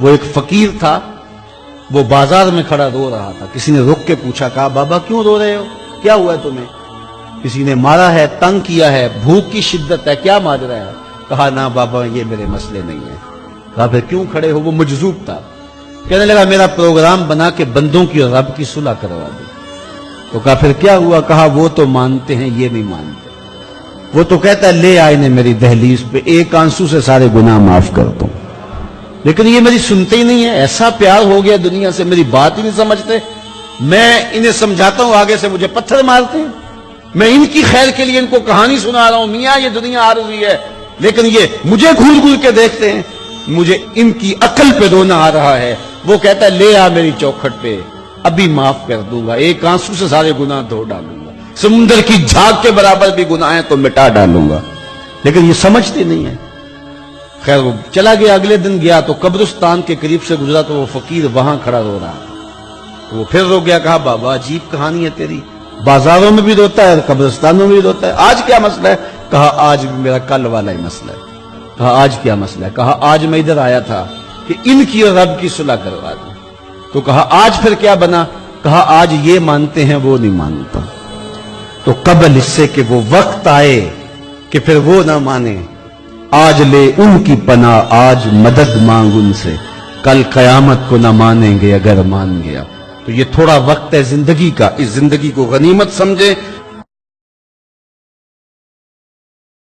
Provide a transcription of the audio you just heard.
وہ ایک فقیر تھا، وہ بازار میں کھڑا رو رہا تھا. کسی نے رک کے پوچھا، کہا بابا کیوں رو رہے ہو، کیا ہوا ہے تمہیں؟ کسی نے مارا ہے، تنگ کیا ہے، بھوک کی شدت ہے، کیا ماجرا ہے؟ کہا نہ بابا یہ میرے مسئلے نہیں ہیں. کہا پھر کیوں کھڑے ہو؟ وہ مجذوب تھا. کہنے لگا میرا پروگرام بنا کہ بندوں کی اور رب کی صلح کروا دو. تو کہا پھر کیا ہوا؟ کہا وہ تو مانتے ہیں، یہ نہیں مانتے. وہ تو کہتا ہے لے آئے نے میری دہلیز پہ، ایک آنسو سے سارے گناہ معاف کر دوں، لیکن یہ میری سنتے ہی نہیں ہے. ایسا پیار ہو گیا دنیا سے، میری بات ہی نہیں سمجھتے. میں انہیں سمجھاتا ہوں، آگے سے مجھے پتھر مارتے ہیں. میں ان کی خیر کے لیے ان کو کہانی سنا رہا ہوں، میاں یہ دنیا عارضی ہے، لیکن یہ مجھے گھول گھول کے دیکھتے ہیں. مجھے ان کی عقل پہ رونا آ رہا ہے. وہ کہتا ہے لے آ میری چوکھٹ پہ، ابھی معاف کر دوں گا، ایک آنسو سے سارے گناہ دھو ڈالوں گا، سمندر کی جھاگ کے برابر بھی گناہ ہیں تو مٹا ڈالوں گا. لیکن یہ سمجھتے نہیں ہیں. خیر وہ چلا گیا. اگلے دن گیا تو قبرستان کے قریب سے گزرا تو وہ فقیر وہاں کھڑا رو رہا. وہ پھر رو گیا. کہا بابا عجیب کہانی ہے تیری، بازاروں میں بھی روتا ہے، قبرستانوں میں بھی روتا ہے، آج کیا مسئلہ ہے؟ کہا آج بھی میرا کل والا ہی مسئلہ ہے. کہا آج کیا مسئلہ ہے؟ کہا آج میں ادھر آیا تھا کہ ان کی اور رب کی صلح کروا دوں. تو کہا آج پھر کیا بنا؟ کہا آج یہ مانتے ہیں وہ نہیں مانتا. تو قبل اس سے کہ وہ وقت آئے کہ پھر وہ نہ مانے، آج لے ان کی پناہ، آج مدد مانگ ان سے، کل قیامت کو نہ مانیں گے اگر مان گیا. تو یہ تھوڑا وقت ہے زندگی کا، اس زندگی کو غنیمت سمجھیں